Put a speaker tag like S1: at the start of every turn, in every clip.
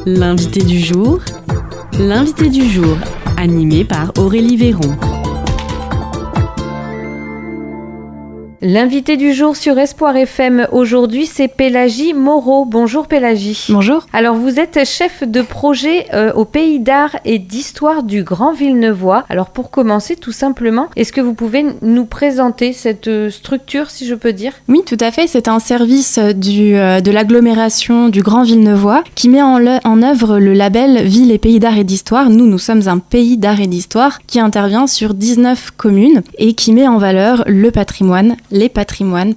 S1: L'invité du jour, animé par Aurélie Véron.
S2: L'invité du jour sur Espoir FM aujourd'hui, c'est Pélagie Moreau. Bonjour Pélagie.
S3: Bonjour.
S2: Alors vous êtes chef de projet au Pays d'Art et d'Histoire du Grand Villeneuvois. Alors pour commencer tout simplement, est-ce que vous pouvez nous présenter cette structure, si je peux dire ?
S3: Oui, tout à fait. C'est un service de l'agglomération du Grand Villeneuvois qui met en œuvre le label Ville et Pays d'Art et d'Histoire. Nous sommes un pays d'art et d'histoire qui intervient sur 19 communes et qui met en valeur le patrimoine, les patrimoine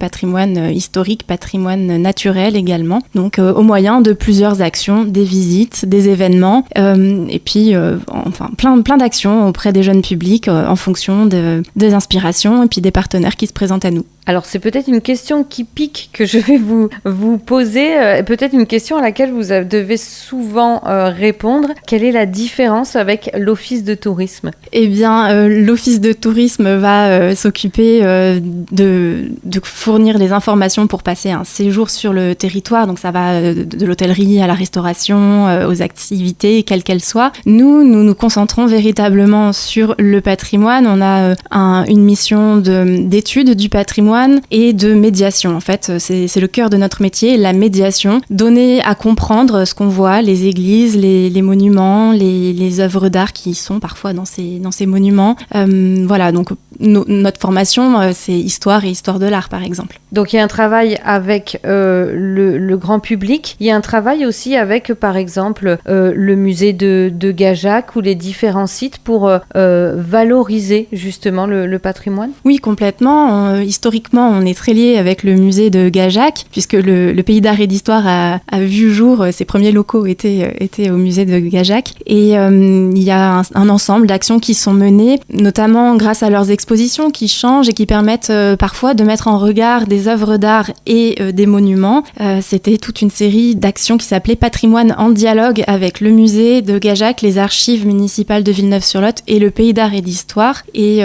S3: historique, patrimoine naturel également. Donc au moyen de plusieurs actions, des visites, des événements et puis plein d'actions auprès des jeunes publics en fonction des inspirations et puis des partenaires qui se présentent à nous.
S2: Alors c'est peut-être une question qui pique que je vais vous poser, peut-être une question à laquelle vous devez souvent répondre. Quelle est la différence avec l'office de tourisme ?
S3: Eh bien, l'office de tourisme va s'occuper de fournir les informations pour passer un séjour sur le territoire. Donc ça va de l'hôtellerie à la restauration, aux activités, quelles qu'elles soient. Nous concentrons véritablement sur le patrimoine. On a une mission d'étude du patrimoine et de médiation. En fait, c'est le cœur de notre métier, la médiation, donner à comprendre ce qu'on voit, les églises, les monuments, les œuvres d'art qui sont parfois dans ces monuments. Voilà, donc notre formation, c'est histoire et histoire de l'art, par exemple.
S2: Donc il y a un travail avec le grand public, il y a un travail aussi avec, par exemple, le musée de Gajac ou les différents sites pour valoriser justement le patrimoine ?
S3: Oui, complètement. Historiquement, on est très lié avec le musée de Gajac, puisque le Pays d'Art et d'Histoire a vu jour, ses premiers locaux étaient au musée de Gajac. Et il y a un ensemble d'actions qui sont menées, notamment grâce à leurs expositions qui changent et qui permettent parfois de mettre en regard des œuvres d'art et des monuments. C'était toute une série d'actions qui s'appelait Patrimoine en dialogue avec le musée de Gajac, les archives municipales de Villeneuve-sur-Lot et le Pays d'Art et d'Histoire. Et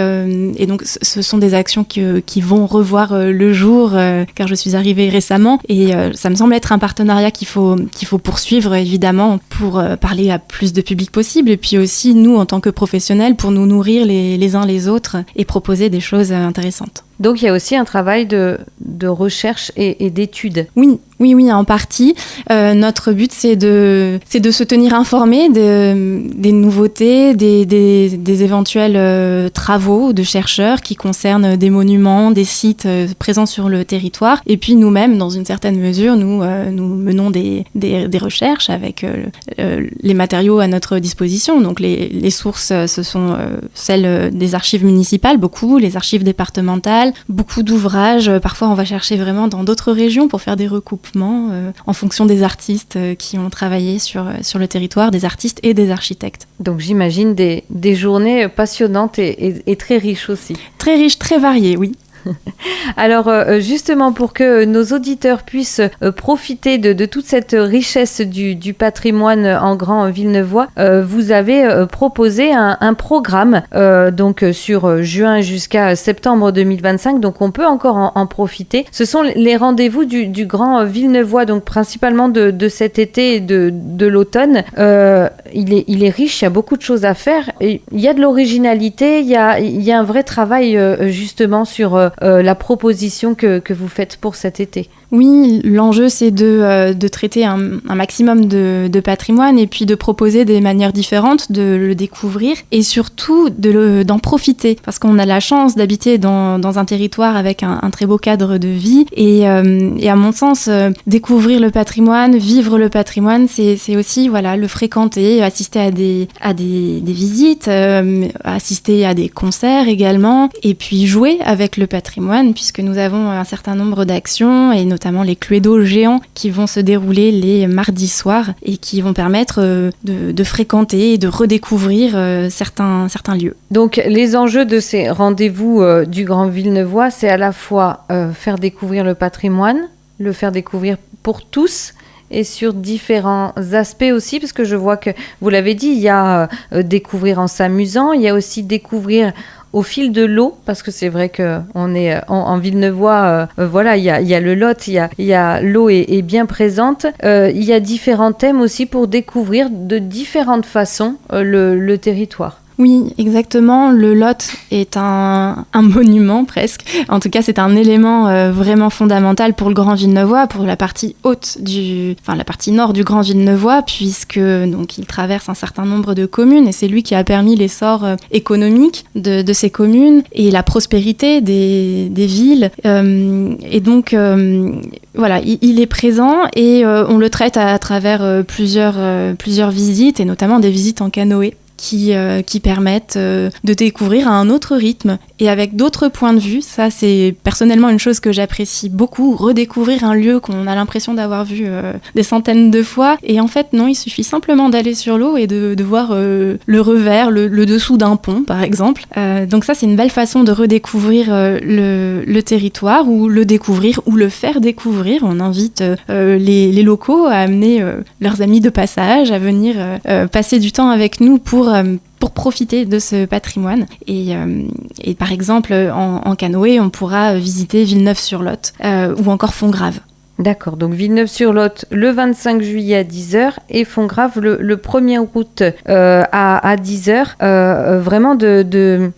S3: donc ce sont des actions qui vont revoir le jour, car je suis arrivée récemment et ça me semble être un partenariat qu'il faut poursuivre évidemment pour parler à plus de public possible et puis aussi nous en tant que professionnels pour nous nourrir les uns les autres et proposer des choses intéressantes.
S2: Donc il y a aussi un travail de recherche et d'étude.
S3: Oui, en partie. Notre but, c'est de se tenir informé des nouveautés, des éventuels travaux de chercheurs qui concernent des monuments, des sites présents sur le territoire. Et puis nous-mêmes, dans une certaine mesure, nous menons des recherches avec les matériaux à notre disposition. Donc les sources, ce sont celles des archives municipales, beaucoup, les archives départementales, beaucoup d'ouvrages. Parfois, on va chercher vraiment dans d'autres régions pour faire des recoupements en fonction des artistes qui ont travaillé sur le territoire, des artistes et des architectes.
S2: Donc j'imagine des journées passionnantes et très riches aussi.
S3: Très riches, très variées, oui.
S2: Alors justement pour que nos auditeurs puissent profiter de toute cette richesse du patrimoine en Grand Villeneuvois, vous avez proposé un programme donc sur juin jusqu'à septembre 2025, donc on peut encore en profiter. Ce sont les rendez-vous du Grand Villeneuvois, donc principalement de cet été et de l'automne. Il est riche, il y a beaucoup de choses à faire, et il y a de l'originalité, il y a un vrai travail justement sur la proposition que vous faites pour cet été.
S3: Oui, l'enjeu c'est de traiter un maximum de patrimoine et puis de proposer des manières différentes de le découvrir et surtout d'en profiter parce qu'on a la chance d'habiter dans un territoire avec un très beau cadre de vie et à mon sens découvrir le patrimoine, vivre le patrimoine, c'est aussi le fréquenter, assister à des visites, assister à des concerts également et puis jouer avec le patrimoine puisque nous avons un certain nombre d'actions et notamment les Cluedo géants qui vont se dérouler les mardis soirs et qui vont permettre de fréquenter et de redécouvrir certains lieux.
S2: Donc les enjeux de ces rendez-vous du Grand Villeneuvois, c'est à la fois faire découvrir le patrimoine, le faire découvrir pour tous et sur différents aspects aussi, parce que je vois que, vous l'avez dit, il y a découvrir en s'amusant, il y a aussi découvrir au fil de l'eau, parce que c'est vrai qu'on est en Villeneuvois, voilà, il y a le Lot, il y a l'eau est bien présente. Il y a différents thèmes aussi pour découvrir de différentes façons le territoire.
S3: Oui, exactement. Le Lot est un monument presque. En tout cas, c'est un élément vraiment fondamental pour le Grand Villeneuvois, pour la partie haute la partie nord du Grand Villeneuvois, puisque donc il traverse un certain nombre de communes et c'est lui qui a permis l'essor économique de ces communes et la prospérité des villes. Et donc voilà, il est présent et on le traite à travers plusieurs visites et notamment des visites en canoë, qui permettent de découvrir à un autre rythme et avec d'autres points de vue. Ça, c'est personnellement une chose que j'apprécie beaucoup, redécouvrir un lieu qu'on a l'impression d'avoir vu des centaines de fois. Et en fait, non, il suffit simplement d'aller sur l'eau et de voir le revers, le dessous d'un pont, par exemple. Donc ça, c'est une belle façon de redécouvrir le territoire, ou le découvrir, ou le faire découvrir. On invite les locaux à amener leurs amis de passage, à venir passer du temps avec nous pour profiter de ce patrimoine. Et par exemple, en canoë, on pourra visiter Villeneuve-sur-Lot ou encore Fontgrave.
S2: D'accord, donc Villeneuve-sur-Lot le 25 juillet à 10h et Fontgrave le 1er août à 10h. Vraiment de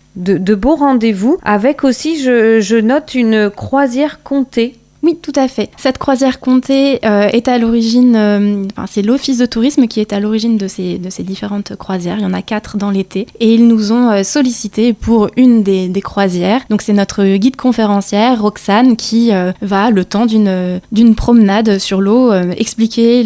S2: beaux rendez-vous, avec aussi, je note, une croisière comptée.
S3: Oui, tout à fait. Cette croisière comptée est à l'origine, c'est l'Office de tourisme qui est à l'origine de ces différentes croisières. Il y en a 4 dans l'été et ils nous ont sollicité pour une des croisières. Donc c'est notre guide conférencière Roxane qui va, le temps d'une promenade sur l'eau, expliquer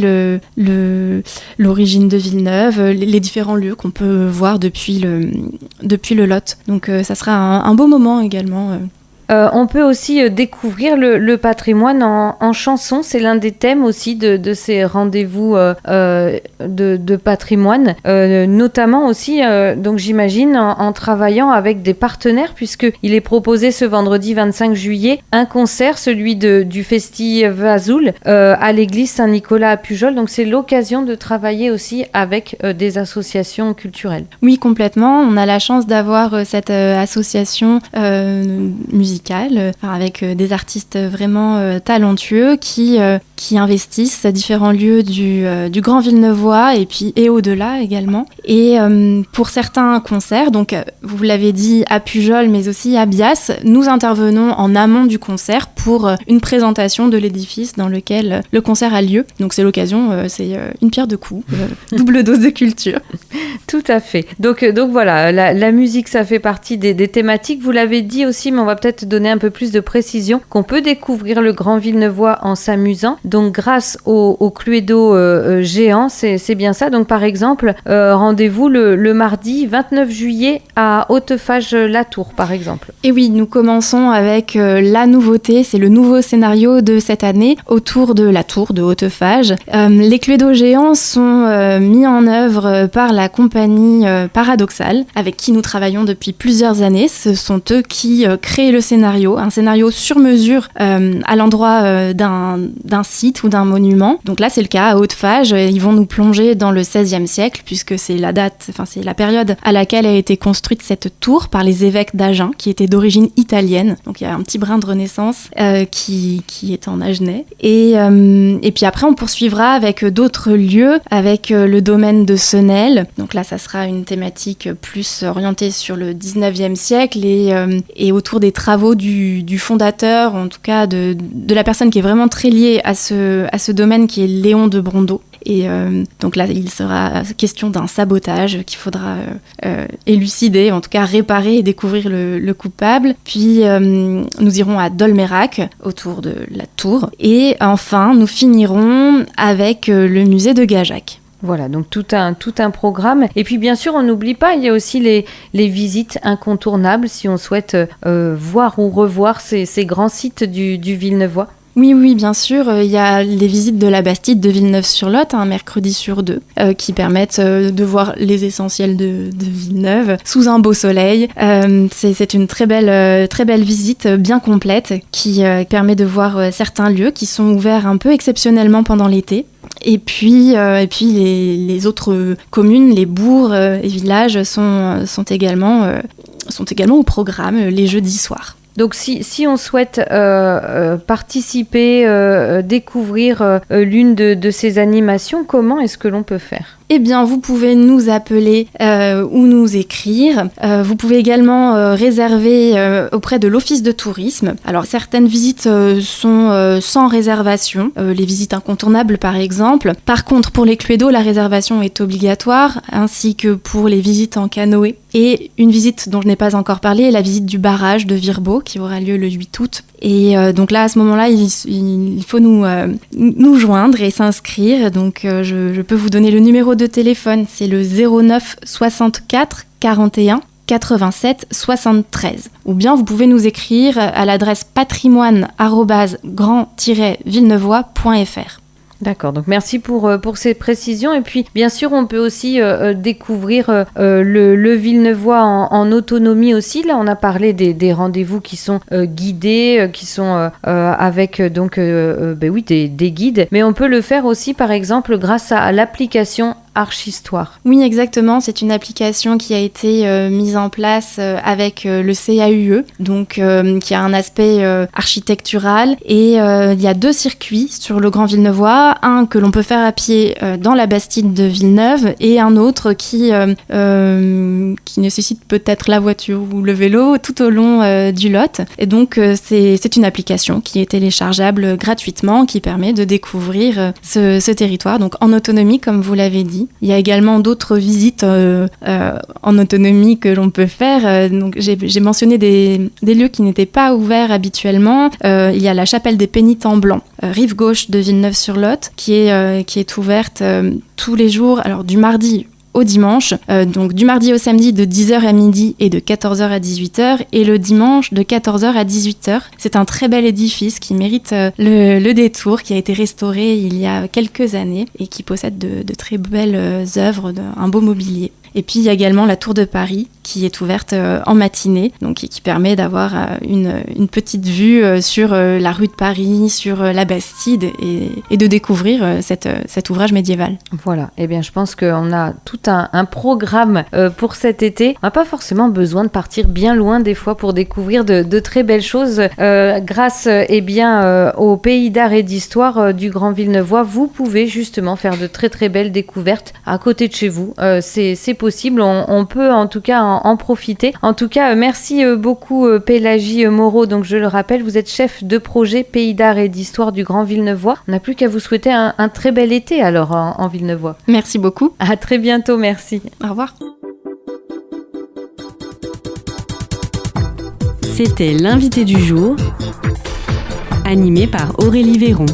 S3: l'origine de Villeneuve, les différents lieux qu'on peut voir depuis le Lot. Donc ça sera un beau moment également.
S2: On peut aussi découvrir le patrimoine en chanson. C'est l'un des thèmes aussi de ces rendez-vous de patrimoine, notamment aussi, donc j'imagine, en travaillant avec des partenaires, puisqu'il est proposé ce vendredi 25 juillet un concert, celui du Festival Azul, à l'église Saint-Nicolas à Pujol. Donc c'est l'occasion de travailler aussi avec des associations culturelles.
S3: Oui, complètement. On a la chance d'avoir cette association musicale avec des artistes vraiment talentueux qui investissent différents lieux du Grand Villeneuvois et au-delà également. Et pour certains concerts, donc vous l'avez dit, à Pujol mais aussi à Bias, nous intervenons en amont du concert pour une présentation de l'édifice dans lequel le concert a lieu. Donc c'est l'occasion, c'est une pierre deux coups, double dose de culture.
S2: Tout à fait. Donc voilà, la musique, ça fait partie des thématiques. Vous l'avez dit aussi, mais on va peut-être donner un peu plus de précision, qu'on peut découvrir le Grand Villeneuvois en s'amusant. Donc grâce au Cluedo géant, c'est bien ça. Donc par exemple, rendez-vous le mardi 29 juillet à Hautefage-la-Tour, par exemple.
S3: Et oui, nous commençons avec la nouveauté, c'est le nouveau scénario de cette année autour de la tour de Hautefage. Les Cluedo géants sont mis en œuvre par la compagnie Paradoxal, avec qui nous travaillons depuis plusieurs années. Ce sont eux qui créent le scénario, un scénario sur mesure à l'endroit d'un site ou d'un monument. Donc là, c'est le cas à Hautefage. Ils vont nous plonger dans le XVIe siècle, puisque c'est la période à laquelle a été construite cette tour par les évêques d'Agen, qui étaient d'origine italienne. Donc il y a un petit brin de Renaissance qui est en Agenais. Et puis après, on poursuivra avec d'autres lieux, avec le domaine de Senel. Donc là, ça sera une thématique plus orientée sur le XIXe siècle et autour des travaux du fondateur, en tout cas de la personne qui est vraiment très liée à ce domaine, qui est Léon de Brondeau. Et donc là, il sera question d'un sabotage qu'il faudra élucider, en tout cas réparer et découvrir le coupable. Puis nous irons à Dolmerac, autour de la tour. Et enfin, nous finirons avec le musée de Gajac.
S2: Voilà, donc tout un programme. Et puis bien sûr, on n'oublie pas, il y a aussi les visites incontournables si on souhaite voir ou revoir ces grands sites du Villeneuvois.
S3: Oui, bien sûr. Il y a les visites de la Bastide de Villeneuve-sur-Lot, un mercredi sur 2, qui permettent de voir les essentiels de Villeneuve sous un beau soleil. C'est une très belle visite, bien complète, qui permet de voir certains lieux qui sont ouverts un peu exceptionnellement pendant l'été. Et puis les autres communes, les bourgs et villages sont également sont également au programme les jeudis soirs.
S2: Donc si on souhaite participer, découvrir l'une de ces animations, comment est-ce que l'on peut faire ?
S3: Eh bien, vous pouvez nous appeler ou nous écrire. Vous pouvez également réserver auprès de l'Office de tourisme. Alors, certaines visites sont sans réservation, les visites incontournables par exemple. Par contre, pour les Cluedo, la réservation est obligatoire, ainsi que pour les visites en canoë. Et une visite dont je n'ai pas encore parlé est la visite du barrage de Virbeau, qui aura lieu le 8 août. Et donc là, à ce moment-là, il faut nous joindre et s'inscrire. Donc, je peux vous donner le numéro de téléphone, c'est le 09 64 41 87 73. Ou bien vous pouvez nous écrire à l'adresse patrimoine@grand-villeneuvois.fr.
S2: D'accord, donc merci pour ces précisions. Et puis, bien sûr, on peut aussi découvrir le Villeneuvois en autonomie aussi. Là, on a parlé des rendez-vous qui sont guidés, qui sont avec donc des guides. Mais on peut le faire aussi, par exemple, grâce à l'application Archistoire.
S3: Oui, exactement. C'est une application qui a été mise en place avec le CAUE, donc qui a un aspect architectural. Et il y a 2 circuits sur le Grand Villeneuvois. Un que l'on peut faire à pied dans la Bastide de Villeneuve et un autre qui nécessite peut-être la voiture ou le vélo tout au long du Lot. Et donc, c'est une application qui est téléchargeable gratuitement, qui permet de découvrir ce territoire, donc en autonomie, comme vous l'avez dit. Il y a également d'autres visites en autonomie que l'on peut faire. Donc j'ai mentionné des lieux qui n'étaient pas ouverts habituellement. Il y a la chapelle des Pénitents Blancs, rive gauche de Villeneuve-sur-Lot, qui est ouverte tous les jours, alors du mardi au dimanche, donc du mardi au samedi de 10h à midi et de 14h à 18h, et le dimanche de 14h à 18h. C'est un très bel édifice qui mérite le détour, qui a été restauré il y a quelques années et qui possède de très belles œuvres, un beau mobilier. Et puis il y a également la Tour de Paris qui est ouverte en matinée, donc qui permet d'avoir une petite vue sur la rue de Paris, sur la Bastide et de découvrir cet ouvrage médiéval.
S2: Voilà, eh bien je pense qu'on a tout un programme pour cet été. On n'a pas forcément besoin de partir bien loin des fois pour découvrir de très belles choses. Grâce au Pays d'art et d'histoire du Grand Villeneuvois, vous pouvez justement faire de très très belles découvertes à côté de chez vous. C'est possible, on peut en tout cas en profiter. En tout cas, merci beaucoup Pélagie Moreau. Donc je le rappelle, vous êtes chef de projet Pays d'art et d'histoire du Grand Villeneuvois. On n'a plus qu'à vous souhaiter un très bel été alors en Villeneuvois.
S3: Merci beaucoup.
S2: À très bientôt, merci.
S3: Au revoir.
S1: C'était l'invité du jour, animé par Aurélie Véron.